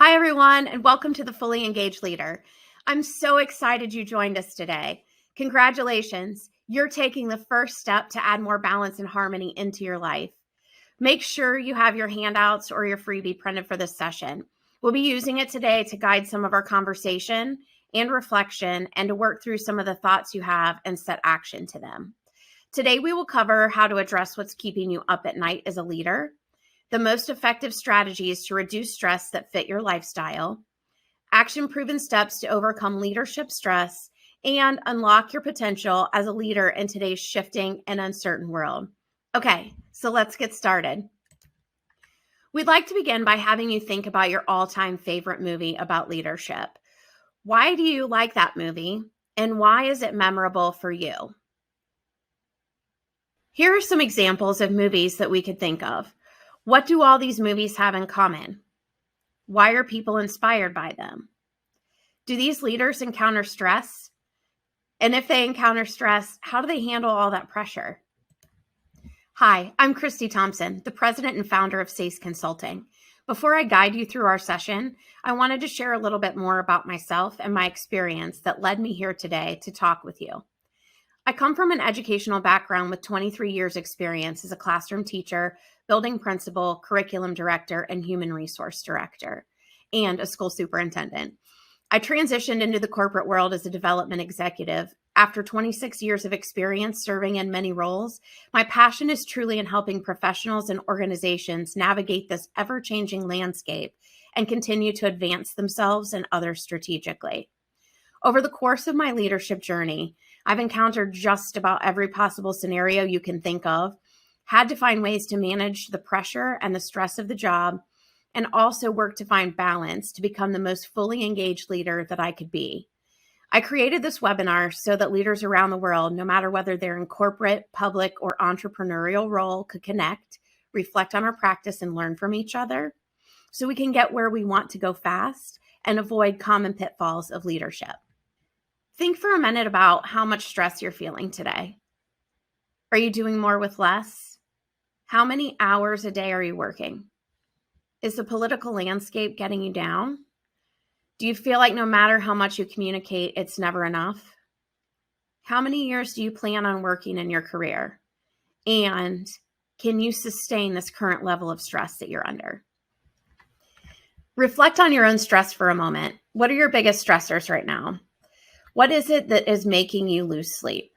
Hi, everyone, and welcome to the Fully Engaged Leader. I'm so excited you joined us today. Congratulations. You're taking the first step to add more balance and harmony into your life. Make sure you have your handouts or your freebie printed for this session. We'll be using it today to guide some of our conversation and reflection and to work through some of the thoughts you have and set action to them. Today, we will cover how to address what's keeping you up at night as a leader, the most effective strategies to reduce stress that fit your lifestyle, action-proven steps to overcome leadership stress, and unlock your potential as a leader in today's shifting and uncertain world. Okay, so let's get started. We'd like to begin by having you think about your all-time favorite movie about leadership. Why do you like that movie, and why is it memorable for you? Here are some examples of movies that we could think of. What do all these movies have in common? Why are people inspired by them? Do these leaders encounter stress? And if they encounter stress, how do they handle all that pressure? Hi, I'm Christy Thompson, the president and founder of SACE Consulting. Before I guide you through our session, I wanted to share a little bit more about myself and my experience that led me here today to talk with you. I come from an educational background with 23 years experience as a classroom teacher, building principal, curriculum director, and human resource director, and a school superintendent. I transitioned into the corporate world as a development executive. After 26 years of experience serving in many roles, my passion is truly in helping professionals and organizations navigate this ever-changing landscape and continue to advance themselves and others strategically. Over the course of my leadership journey, I've encountered just about every possible scenario you can think of, had to find ways to manage the pressure and the stress of the job, and also work to find balance to become the most fully engaged leader that I could be. I created this webinar so that leaders around the world, no matter whether they're in corporate, public, or entrepreneurial role, could connect, reflect on our practice, and learn from each other so we can get where we want to go fast and avoid common pitfalls of leadership. Think for a minute about how much stress you're feeling today. Are you doing more with less? How many hours a day are you working? Is the political landscape getting you down? Do you feel like no matter how much you communicate, it's never enough? How many years do you plan on working in your career? And can you sustain this current level of stress that you're under? Reflect on your own stress for a moment. What are your biggest stressors right now? What is it that is making you lose sleep?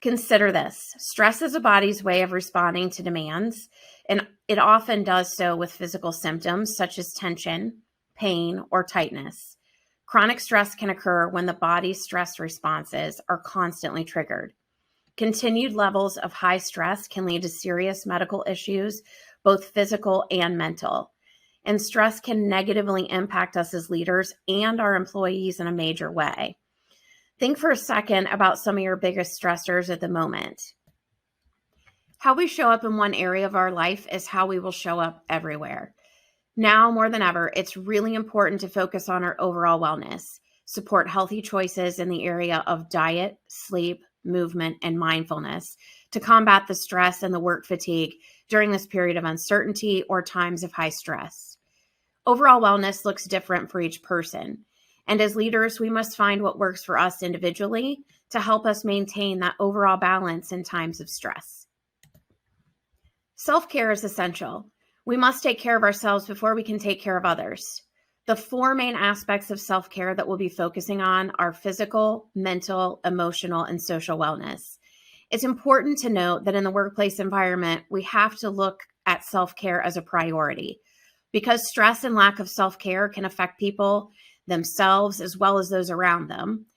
Consider this. Stress is a body's way of responding to demands, and it often does so with physical symptoms such as tension, pain, or tightness. Chronic stress can occur when the body's stress responses are constantly triggered. Continued levels of high stress can lead to serious medical issues, both physical and mental. And stress can negatively impact us as leaders and our employees in a major way. Think for a second about some of your biggest stressors at the moment. How we show up in one area of our life is how we will show up everywhere. Now more than ever, it's really important to focus on our overall wellness, support healthy choices in the area of diet, sleep, movement, and mindfulness to combat the stress and the work fatigue during this period of uncertainty or times of high stress. Overall wellness looks different for each person. And as leaders, we must find what works for us individually to help us maintain that overall balance in times of stress. Self-care is essential. We must take care of ourselves before we can take care of others. The four main aspects of self-care that we'll be focusing on are physical, mental, emotional, and social wellness. It's important to note that in the workplace environment, we have to look at self-care as a priority because stress and lack of self-care can affect people themselves as well as those around them.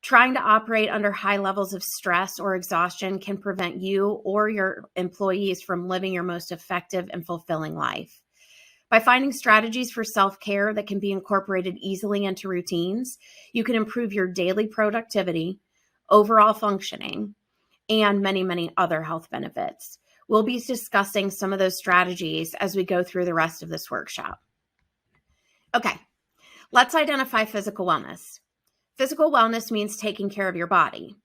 Trying to operate under high levels of stress or exhaustion can prevent you or your employees from living your most effective and fulfilling life. By finding strategies for self-care that can be incorporated easily into routines, you can improve your daily productivity, overall functioning, and many, many other health benefits. We'll be discussing some of those strategies as we go through the rest of this workshop. Okay. Let's identify physical wellness. Physical wellness means taking care of your body.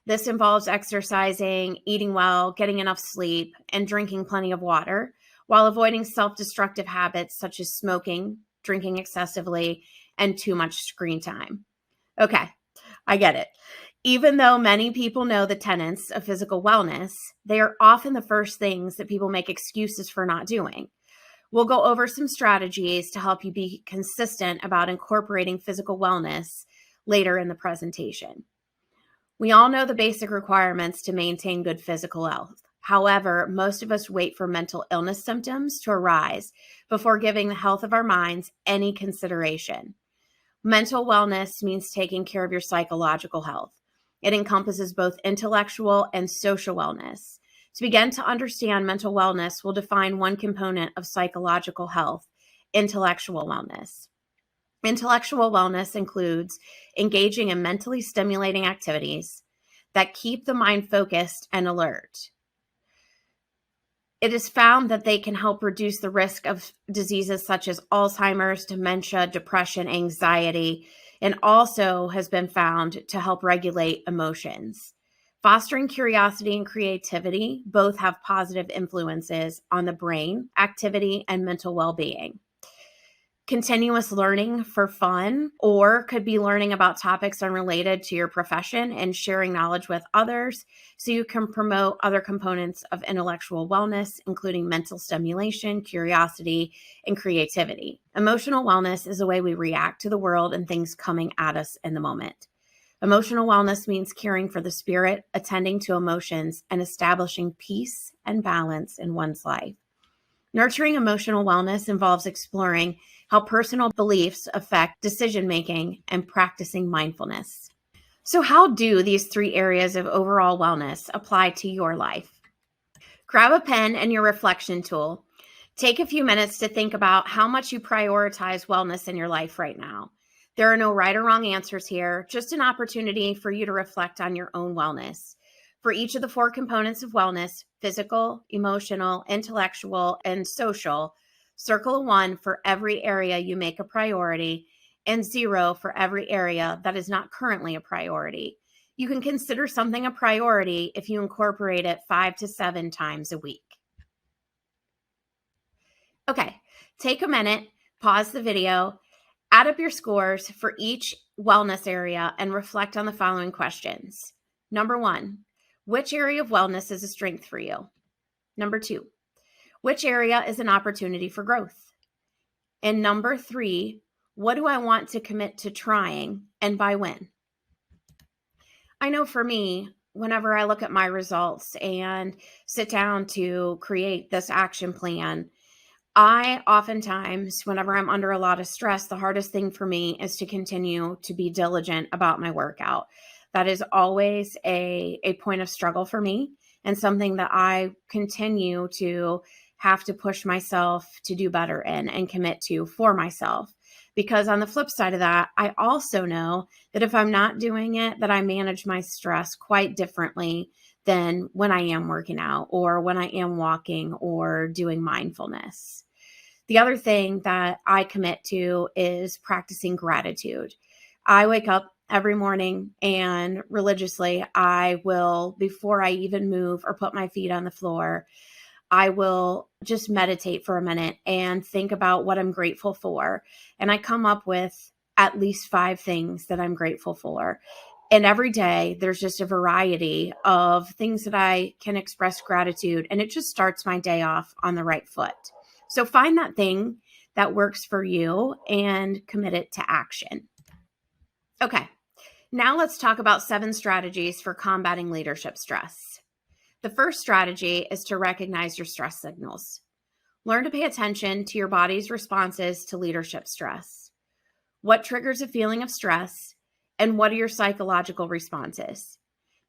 This involves exercising, eating well, getting enough sleep, and drinking plenty of water, while avoiding self-destructive habits such as smoking, drinking excessively, and too much screen time. Okay, I get it. Even though many people know the tenets of physical wellness, they are often the first things that people make excuses for not doing. We'll go over some strategies to help you be consistent about incorporating physical wellness later in the presentation. We all know the basic requirements to maintain good physical health. However, most of us wait for mental illness symptoms to arise before giving the health of our minds any consideration. Mental wellness means taking care of your psychological health. It encompasses both intellectual and social wellness. To begin to understand mental wellness, we'll define one component of psychological health, intellectual wellness. Intellectual wellness includes engaging in mentally stimulating activities that keep the mind focused and alert. It is found that they can help reduce the risk of diseases such as Alzheimer's, dementia, depression, anxiety, and also has been found to help regulate emotions. Fostering curiosity and creativity both have positive influences on the brain, activity, and mental well-being. Continuous learning for fun, or could be learning about topics unrelated to your profession and sharing knowledge with others so you can promote other components of intellectual wellness, including mental stimulation, curiosity, and creativity. Emotional wellness is the way we react to the world and things coming at us in the moment. Emotional wellness means caring for the spirit, attending to emotions, and establishing peace and balance in one's life. Nurturing emotional wellness involves exploring how personal beliefs affect decision-making and practicing mindfulness. So how do these three areas of overall wellness apply to your life? Grab a pen and your reflection tool. Take a few minutes to think about how much you prioritize wellness in your life right now. There are no right or wrong answers here, just an opportunity for you to reflect on your own wellness. For each of the four components of wellness, physical, emotional, intellectual, and social, circle a 1 for every area you make a priority and 0 for every area that is not currently a priority. You can consider something a priority if you incorporate it 5 to 7 times a week. Okay, take a minute, pause the video, add up your scores for each wellness area, and reflect on the following questions. Number 1, which area of wellness is a strength for you? Number 2, which area is an opportunity for growth? And number 3, what do I want to commit to trying and by when? I know for me, whenever I look at my results and sit down to create this action plan, I oftentimes, whenever I'm under a lot of stress, the hardest thing for me is to continue to be diligent about my workout. That is always a point of struggle for me and something that I continue to have to push myself to do better in and commit to for myself. Because on the flip side of that, I also know that if I'm not doing it, that I manage my stress quite differently than when I am working out or when I am walking or doing mindfulness. The other thing that I commit to is practicing gratitude. I wake up every morning and religiously I will, before I even move or put my feet on the floor, I will just meditate for a minute and think about what I'm grateful for. And I come up with at least 5 things that I'm grateful for. And every day there's just a variety of things that I can express gratitude. And it just starts my day off on the right foot. So find that thing that works for you and commit it to action. Okay, now let's talk about 7 strategies for combating leadership stress. The first strategy is to recognize your stress signals. Learn to pay attention to your body's responses to leadership stress. What triggers a feeling of stress, and what are your psychological responses?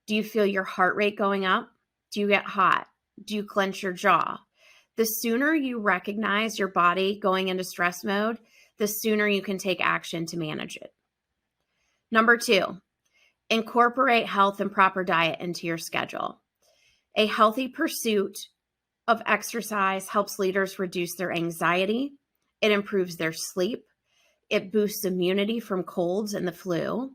Do you feel your heart rate going up? Do you get hot? Do you clench your jaw? The sooner you recognize your body going into stress mode, the sooner you can take action to manage it. Number 2, incorporate health and proper diet into your schedule. A healthy pursuit of exercise helps leaders reduce their anxiety. It improves their sleep. It boosts immunity from colds and the flu.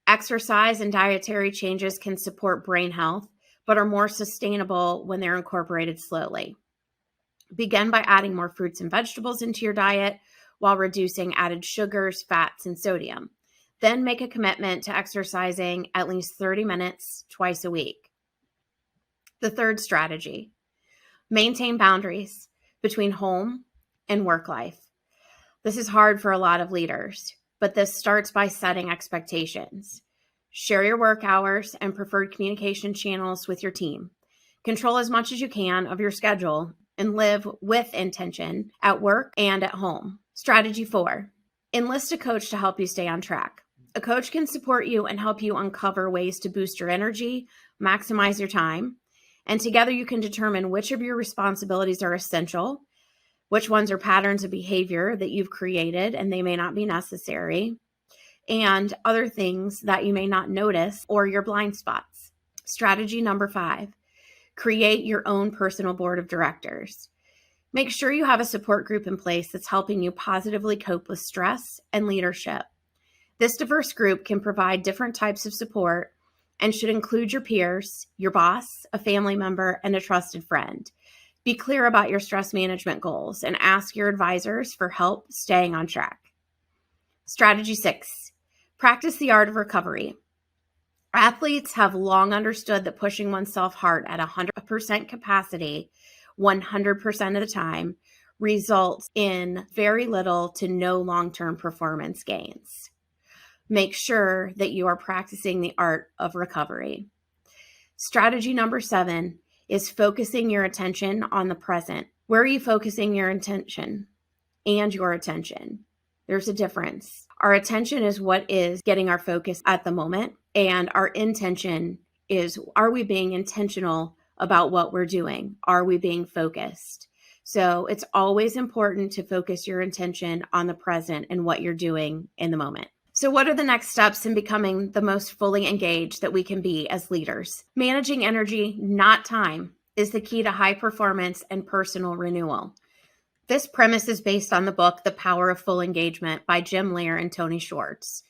Exercise and dietary changes can support brain health, but are more sustainable when they're incorporated slowly. Begin by adding more fruits and vegetables into your diet while reducing added sugars, fats, and sodium. Then make a commitment to exercising at least 30 minutes twice a week. The third strategy, maintain boundaries between home and work life. This is hard for a lot of leaders, but this starts by setting expectations. Share your work hours and preferred communication channels with your team. Control as much as you can of your schedule and live with intention at work and at home. Strategy 4, enlist a coach to help you stay on track. A coach can support you and help you uncover ways to boost your energy, maximize your time, and together you can determine which of your responsibilities are essential, which ones are patterns of behavior that you've created and they may not be necessary, and other things that you may not notice or your blind spots. Strategy number 5, create your own personal board of directors. Make sure you have a support group in place that's helping you positively cope with stress and leadership. This diverse group can provide different types of support and should include your peers, your boss, a family member, and a trusted friend. Be clear about your stress management goals and ask your advisors for help staying on track. Strategy 6, practice the art of recovery. Athletes have long understood that pushing oneself hard at 100% capacity 100% of the time results in very little to no long-term performance gains. Make sure that you are practicing the art of recovery. Strategy number 7 is focusing your attention on the present. Where are you focusing your attention and your attention? There's a difference. Our attention is what is getting our focus at the moment, and our intention is, are we being intentional about what we're doing? Are we being focused? So it's always important to focus your intention on the present and what you're doing in the moment. So what are the next steps in becoming the most fully engaged that we can be as leaders? Managing energy, not time, is the key to high performance and personal renewal. This premise is based on the book, The Power of Full Engagement by Jim Lear and Tony Schwartz.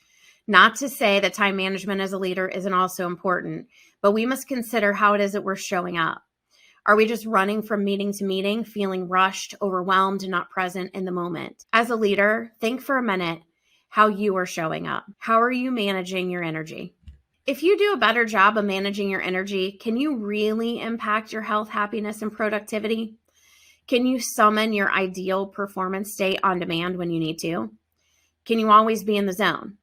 Not to say that time management as a leader isn't also important, but we must consider how it is that we're showing up. Are we just running from meeting to meeting, feeling rushed, overwhelmed, and not present in the moment? As a leader, think for a minute how you are showing up. How are you managing your energy? If you do a better job of managing your energy, can you really impact your health, happiness, and productivity? Can you summon your ideal performance state on demand when you need to? Can you always be in the zone?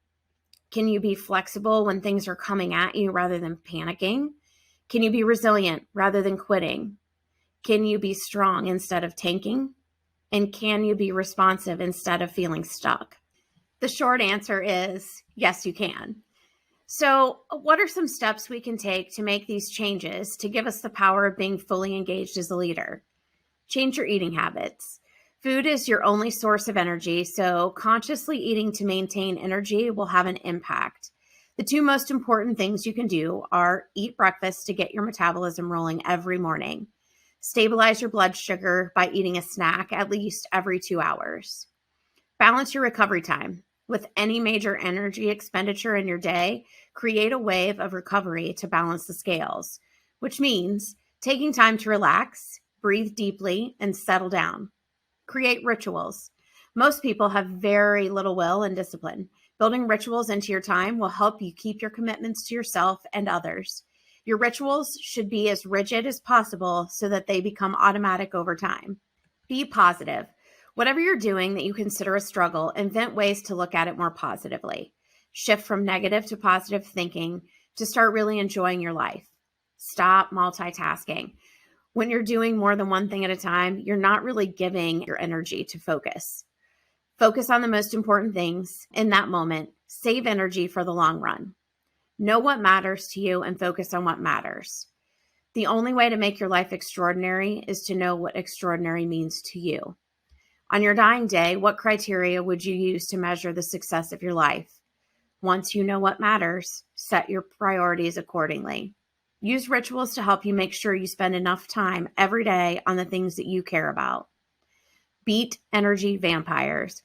Can you be flexible when things are coming at you rather than panicking? Can you be resilient rather than quitting? Can you be strong instead of tanking? And can you be responsive instead of feeling stuck? The short answer is yes, you can. So what are some steps we can take to make these changes to give us the power of being fully engaged as a leader? Change your eating habits. Food is your only source of energy, so consciously eating to maintain energy will have an impact. The 2 most important things you can do are eat breakfast to get your metabolism rolling every morning. Stabilize your blood sugar by eating a snack at least every 2 hours. Balance your recovery time. With any major energy expenditure in your day, create a wave of recovery to balance the scales, which means taking time to relax, breathe deeply, and settle down. Create rituals. Most people have very little will and discipline. Building rituals into your time will help you keep your commitments to yourself and others. Your rituals should be as rigid as possible so that they become automatic over time. Be positive. Whatever you're doing that you consider a struggle, invent ways to look at it more positively. Shift from negative to positive thinking to start really enjoying your life. Stop multitasking. When you're doing more than one thing at a time, you're not really giving your energy to focus. Focus on the most important things in that moment. Save energy for the long run. Know what matters to you and focus on what matters. The only way to make your life extraordinary is to know what extraordinary means to you. On your dying day, what criteria would you use to measure the success of your life? Once you know what matters, set your priorities accordingly. Use rituals to help you make sure you spend enough time every day on the things that you care about. Beat energy vampires.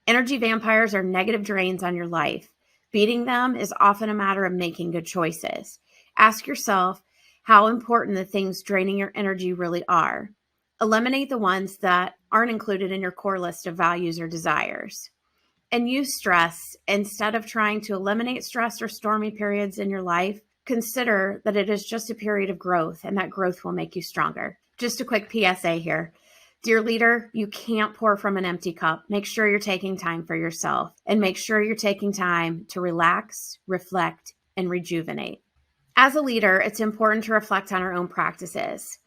Energy vampires are negative drains on your life. Beating them is often a matter of making good choices. Ask yourself how important the things draining your energy really are. Eliminate the ones that aren't included in your core list of values or desires. And use stress. Instead of trying to eliminate stress or stormy periods in your life, consider that it is just a period of growth, and that growth will make you stronger. Just a quick PSA here. Dear leader, you can't pour from an empty cup. Make sure you're taking time for yourself, and make sure you're taking time to relax, reflect, and rejuvenate. As a leader, it's important to reflect on our own practices.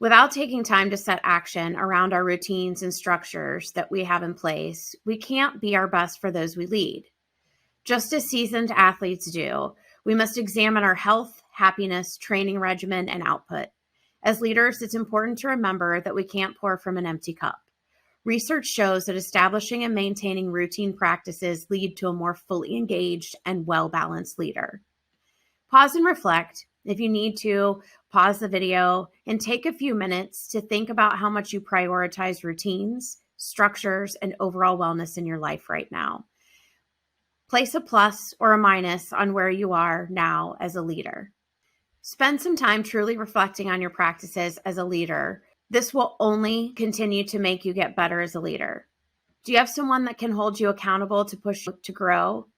Without taking time to set action around our routines and structures that we have in place, we can't be our best for those we lead. Just as seasoned athletes do, we must examine our health, happiness, training regimen, and output. As leaders, it's important to remember that we can't pour from an empty cup. Research shows that establishing and maintaining routine practices lead to a more fully engaged and well-balanced leader. Pause and reflect. If you need to, pause the video and take a few minutes to think about how much you prioritize routines, structures, and overall wellness in your life right now. Place a plus or a minus on where you are now as a leader. Spend some time truly reflecting on your practices as a leader. This will only continue to make you get better as a leader. Do you have someone that can hold you accountable to push you to grow?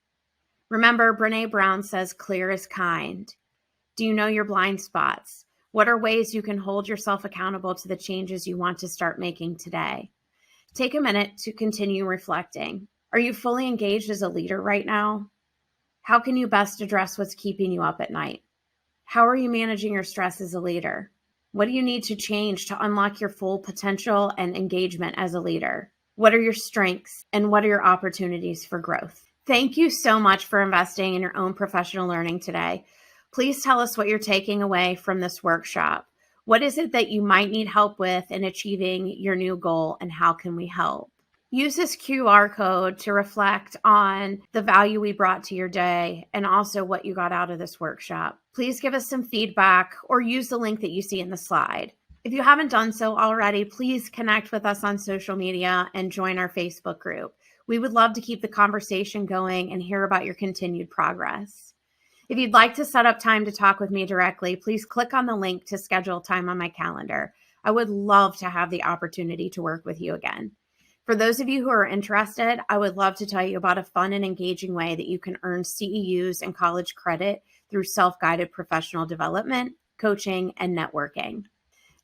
Remember, Brené Brown says, clear is kind. Do you know your blind spots? What are ways you can hold yourself accountable to the changes you want to start making today? Take a minute to continue reflecting. Are you fully engaged as a leader right now? How can you best address what's keeping you up at night? How are you managing your stress as a leader? What do you need to change to unlock your full potential and engagement as a leader? What are your strengths and what are your opportunities for growth? Thank you so much for investing in your own professional learning today. Please tell us what you're taking away from this workshop. What is it that you might need help with in achieving your new goal, and how can we help? Use this QR code to reflect on the value we brought to your day and also what you got out of this workshop. Please give us some feedback or use the link that you see in the slide. If you haven't done so already, please connect with us on social media and join our Facebook group. We would love to keep the conversation going and hear about your continued progress. If you'd like to set up time to talk with me directly, please click on the link to schedule time on my calendar. I would love to have the opportunity to work with you again. For those of you who are interested, I would love to tell you about a fun and engaging way that you can earn CEUs and college credit through self-guided professional development, coaching, and networking.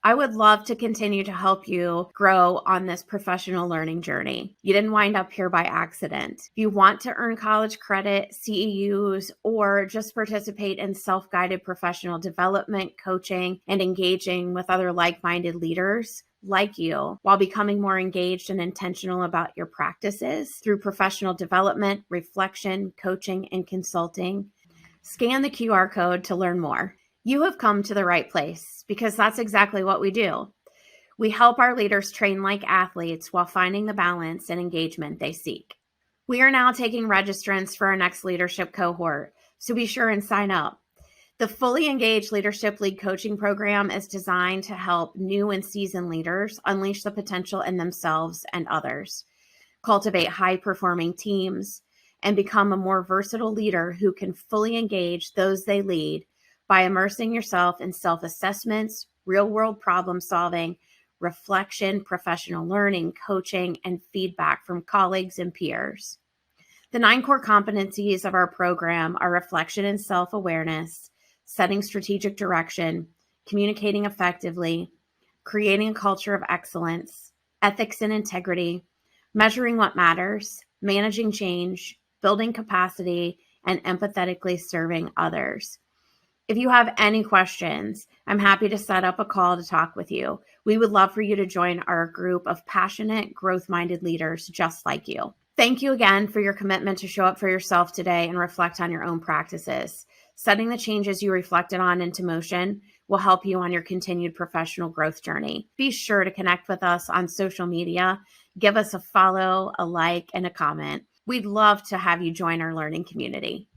I would love to continue to help you grow on this professional learning journey. You didn't wind up here by accident. If you want to earn college credit, CEUs, or just participate in self-guided professional development, coaching, and engaging with other like-minded leaders like you while becoming more engaged and intentional about your practices through professional development, reflection, coaching, and consulting, scan the QR code to learn more. You have come to the right place because that's exactly what we do. We help our leaders train like athletes while finding the balance and engagement they seek. We are now taking registrants for our next leadership cohort, so be sure and sign up. The Fully Engaged Leadership League Coaching Program is designed to help new and seasoned leaders unleash the potential in themselves and others, cultivate high-performing teams, and become a more versatile leader who can fully engage those they lead by immersing yourself in self-assessments, real-world problem-solving, reflection, professional learning, coaching, and feedback from colleagues and peers. The 9 core competencies of our program are reflection and self-awareness, setting strategic direction, communicating effectively, creating a culture of excellence, ethics and integrity, measuring what matters, managing change, building capacity, and empathetically serving others. If you have any questions, I'm happy to set up a call to talk with you. We would love for you to join our group of passionate, growth-minded leaders just like you. Thank you again for your commitment to show up for yourself today and reflect on your own practices. Setting the changes you reflected on into motion will help you on your continued professional growth journey. Be sure to connect with us on social media. Give us a follow, a like, and a comment. We'd love to have you join our learning community.